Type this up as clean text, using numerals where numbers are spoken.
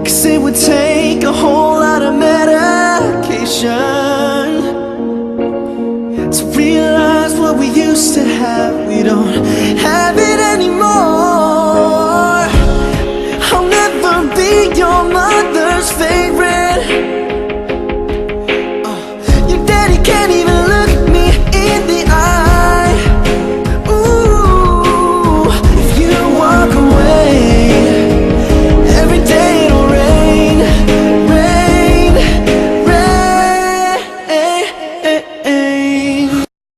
'cause it would take a whole lot of medication to realize what we used to have. We don't have it